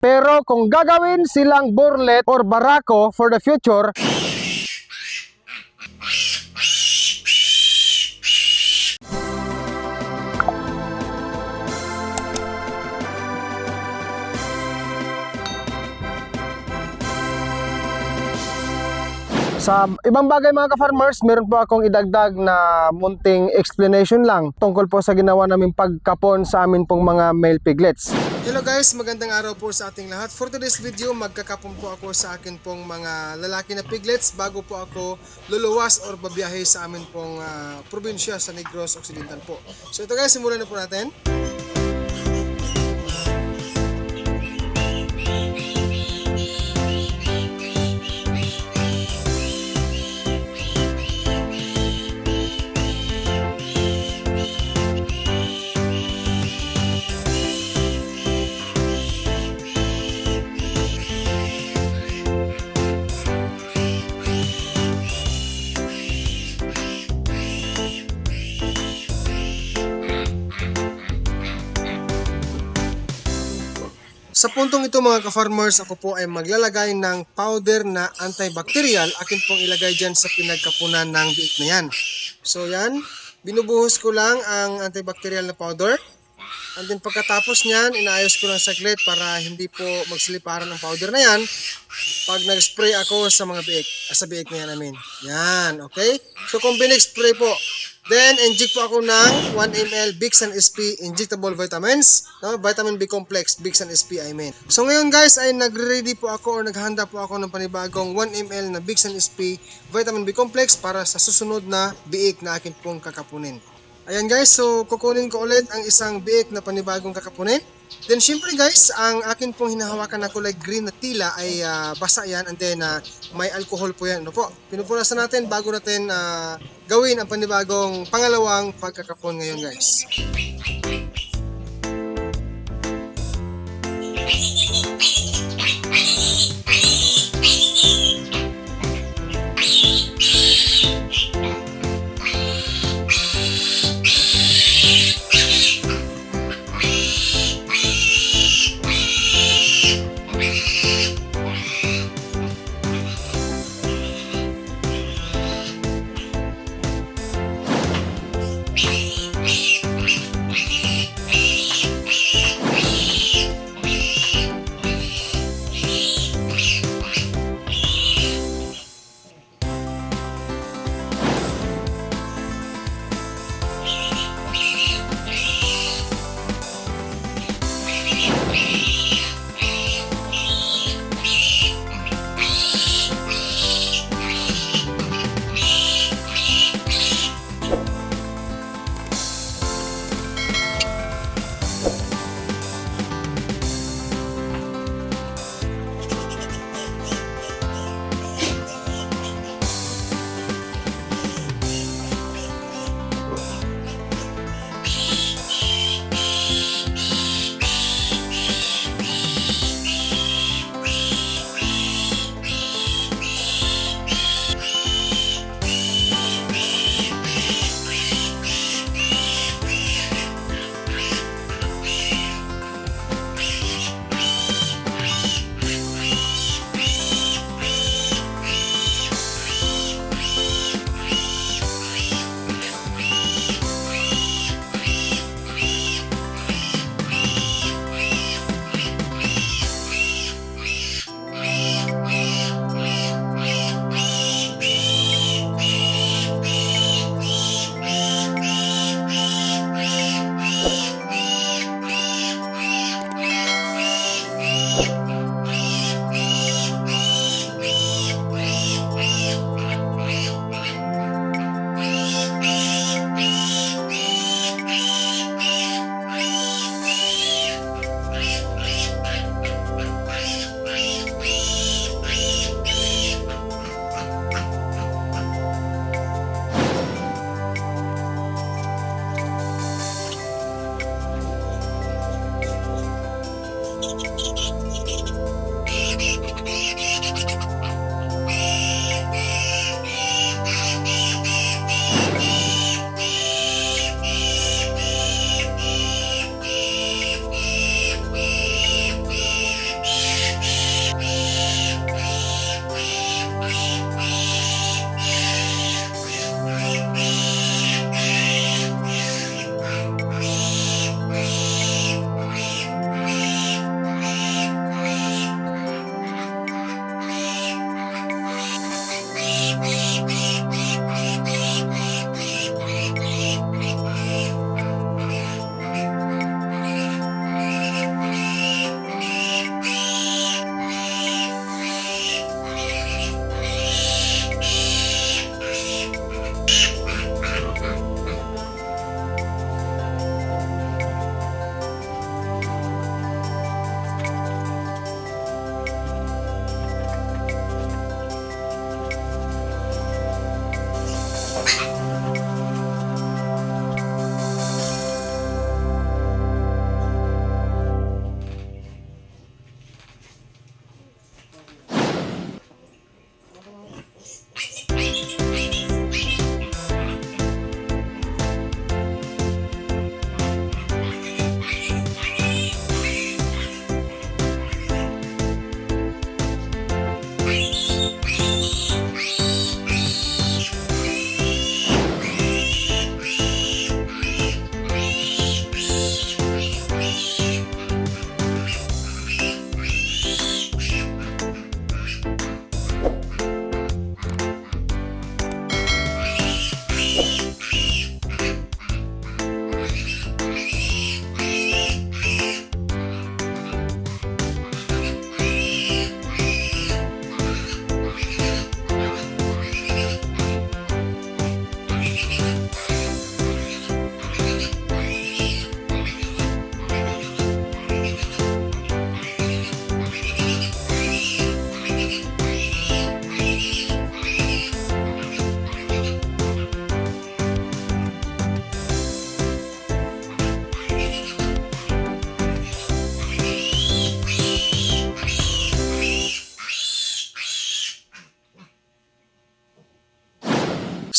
Pero kung gagawin silang burlet or barako for the future, sa ibang bagay mga ka-farmers, meron po akong idagdag na munting explanation lang tungkol po sa ginawa naming pagkapon sa amin pong mga male piglets. Hello guys, magandang araw po sa ating lahat. For today's video, magkakapon po ako sa akin pong mga lalaki na piglets bago po ako luluwas or babiyahe sa amin pong probinsya sa Negros Occidental po. So ito guys, simulan na po natin. Sa puntong ito mga ka-farmers, ako po ay maglalagay ng powder na antibacterial. Akin pong ilagay dyan sa pinagkapunan ng biik na yan. So yan, binubuhos ko lang ang antibacterial na powder. And then pagkatapos nyan, inaayos ko lang saglit para hindi po magsiliparan ng powder na yan pag nag-spray ako sa mga biik, sa biik na yan namin. Yan, okay? So kung binig-spray po, then inject po ako ng 1 ml Bixan SP injectable vitamins, no? Vitamin B complex, Bixan SP I mean. So ngayon guys ay nagre-ready po ako or naghanda po ako ng panibagong 1 ml na Bixan SP Vitamin B complex para sa susunod na biik na akin pong kakapunin. Ayan guys, so kukunin ko ulit ang isang biik na panibagong kakapunin. Then syempre guys, ang akin pong hinahawakan na kulay green na tila ay basa yan, and then may alcohol po yan. Ano po? Pinupunasan natin bago natin gawin ang panibagong pangalawang pagkakapon ngayon guys.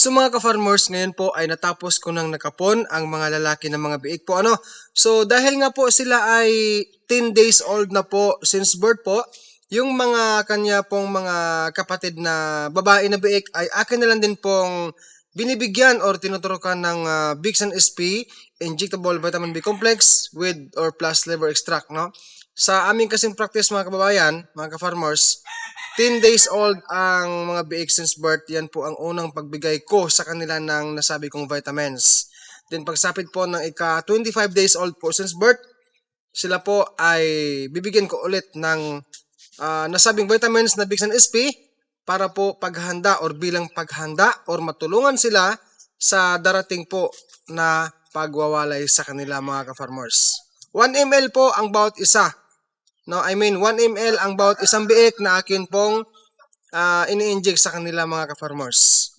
So mga ka-farmers, ngayon po ay natapos ko nang nakapon ang mga lalaki ng mga biik po. So dahil nga po sila ay 10 days old na po since birth po, yung mga kanya pong mga kapatid na babae na biik ay akin na lang din pong binibigyan or tinuturukan ng Bixan SP, injectable vitamin B complex with or plus liver extract. Sa aming kasing practice mga kababayan, mga ka-farmers, 10 days old ang mga biik since birth, yan po ang unang pagbigay ko sa kanila ng nasabi kong vitamins. Then pagsapit po ng ika 25 days old po since birth, sila po ay bibigyan ko ulit ng nasabing vitamins na Bixan SP para po paghanda or bilang paghanda or matulungan sila sa darating po na pagwawalay sa kanila mga ka-farmers. 1 ml po ang bawat isa. 1 ml ang bawat isang biik na akin pong ini-inject sa kanila mga ka-farmers.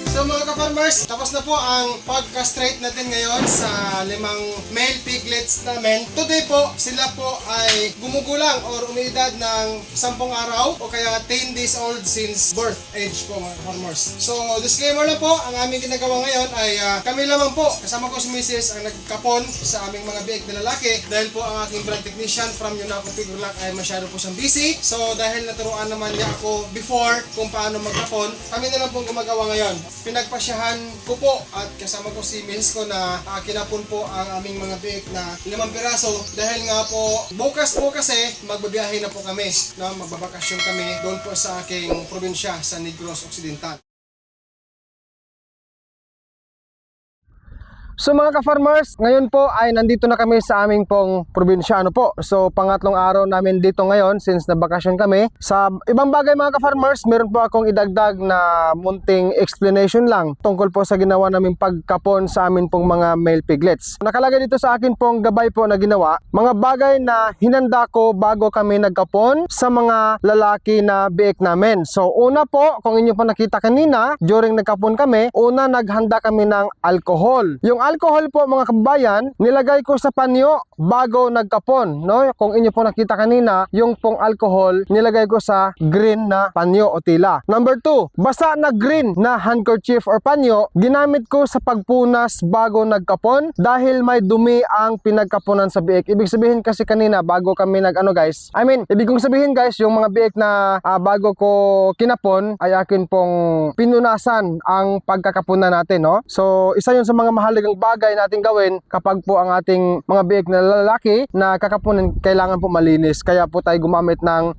So mga ka-farmers, tapos na po ang pagka-straight natin ngayon sa 5 male piglets namin. Today po, sila po ay gumugulang or umiidad ng 10 araw o kaya 10 days old since birth age po mga ka-farmers. So disclaimer lang po, ang aming ginagawa ngayon ay kami lamang po, kasama ko si Mrs. ang nagkapon sa aming mga biik na lalaki dahil po ang aking brand technician from Yunako Pigurlak ay masyado po siyang busy. So dahil naturuan naman niya ako before kung paano magkapon, kami na lang pong gumagawa ngayon. Pinagpasyahan ko po at kasama ko si Mrs. ko na kinapon po ang aming mga biik na 5 piraso dahil nga po bukas po kasi magbabiyahe na po kami, magbabakasyon kami doon po sa aking probinsya sa Negros Occidental. So mga ka-farmers, ngayon po ay nandito na kami sa aming pong probinsya po. So pangatlong araw namin dito ngayon since nabakasyon kami. Sa ibang bagay mga ka-farmers, meron po akong idagdag na munting explanation lang tungkol po sa ginawa naming pagkapon sa amin pong mga male piglets. Nakalagay dito sa akin pong gabay po na ginawa, mga bagay na hinanda ko bago kami nagkapon sa mga lalaki na biik namin. So una po, kung inyo po nakita kanina, during nagkapon kami, una naghanda kami ng alcohol. Yung alcohol po mga kababayan, nilagay ko sa panyo bago nagkapon, Kung inyo po nakita kanina, yung pong alcohol nilagay ko sa green na panyo o tila. Number 2, basa na green na handkerchief or panyo, ginamit ko sa pagpunas bago nagkapon dahil may dumi ang pinagkapunan sa biik. Ibig sabihin kasi kanina bago kami ibig kong sabihin guys, yung mga biik na bago ko kinapon ay akin pong pinunasan ang pagkakapunan natin, So isa yun sa mga mahalagang bagay natin gawin kapag po ang ating mga biik na lalaki na kakapunin, kailangan po malinis. Kaya po tayo gumamit ng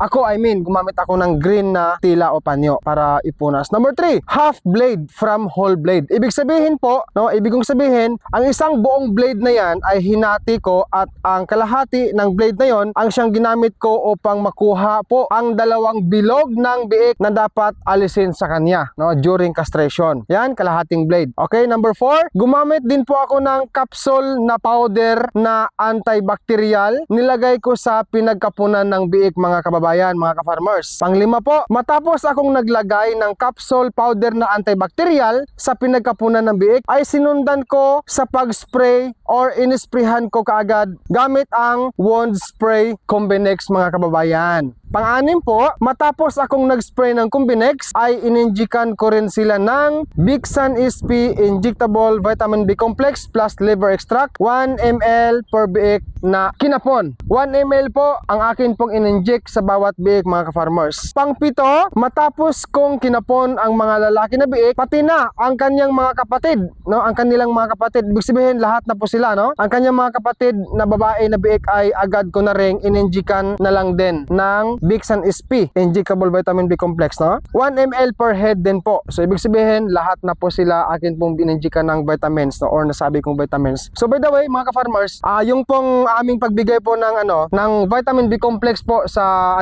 green na tila o panyo para ipunas. Number 3, half blade from whole blade. Ibig sabihin po, ibig kong sabihin, ang isang buong blade na yan ay hinati ko at ang kalahati ng blade na yon ang siyang ginamit ko upang makuha po ang dalawang bilog ng biik na dapat alisin sa kanya, during castration. Yan, kalahating blade. Okay, number 4, gumamit din po ako ng capsule na powder na antibacterial. Nilagay ko sa pinagkapunan ng biik mga kababayan, mga ka-farmers. Panglima po, matapos akong naglagay ng capsule powder na antibacterial sa pinagkapunan ng biik, ay sinundan ko sa pag-spray or inisprayhan ko kaagad gamit ang wound spray Combinex mga kababayan. Pang-anim po, matapos akong nag-spray ng Combinex, ay ininjikan ko rin sila ng Bixan SP Injectable Vitamin B Complex plus Liver Extract, 1 ml per biik na kinapon. 1 ml po ang akin pong ininject sa bawat biik mga ka-farmers. Pang-pito, matapos kong kinapon ang mga lalaki na biik, pati na ang kanyang mga kapatid, ang kanilang mga kapatid, ibig sabihin lahat na po sila, ang kanyang mga kapatid na babae na biik ay agad ko na ring ininjikan na lang din ng Bixan SP Injectable Vitamin B Complex, 1 ml per head din po. So ibig sabihin lahat na po sila akin pong bininjikan ng vitamins, or nasabi kong vitamins. So by the way mga ka-farmers, yung pong aming pagbigay po ng vitamin B complex po sa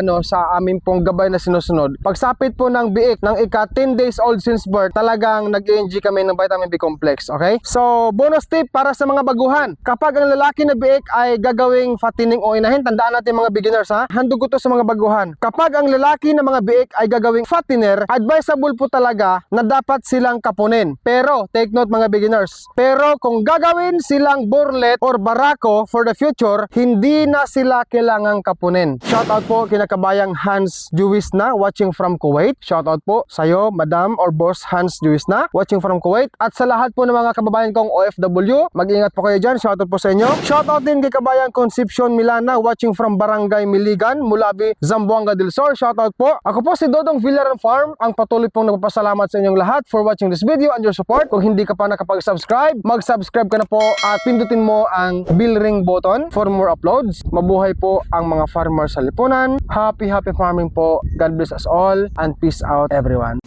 aming pong gabay na sinusunod. Pagsapit po ng biik ng ika 10 days old since birth, talagang nag-i-NG kami ng vitamin B complex, okay? So bonus tip para sa mga baguhan. Kapag ang lalaki na biik ay gagawing fattening o inahin, tandaan natin mga beginners, handog ko to sa mga baguhan. baguhan. Kapag ang lalaki na mga biik ay gagawing fattener, advisable po talaga na dapat silang kapunin. Pero, take note mga beginners, pero kung gagawin silang burlet or barako for the future, hindi na sila kailangang kapunin. Shoutout po kinakabayang Hans Juwisna watching from Kuwait. Shoutout po sa'yo, Madam or Boss Hans Juwisna watching from Kuwait. At sa lahat po ng mga kababayan kong OFW, mag-ingat po kayo dyan. Shoutout po sa inyo. Shoutout din kay kabayang Concepcion Milana watching from Barangay Miligan, Mulabi, Zamboanga del Sur. Shoutout po. Ako po si Dodong Villaran Farm, ang patuloy pong nagpapasalamat sa inyong lahat for watching this video and your support. Kung hindi ka pa nakapag-subscribe, mag-subscribe ka na po at pindutin mo ang bell ring button for more uploads. Mabuhay po ang mga farmers sa lipunan. Happy farming po. God bless us all and peace out everyone.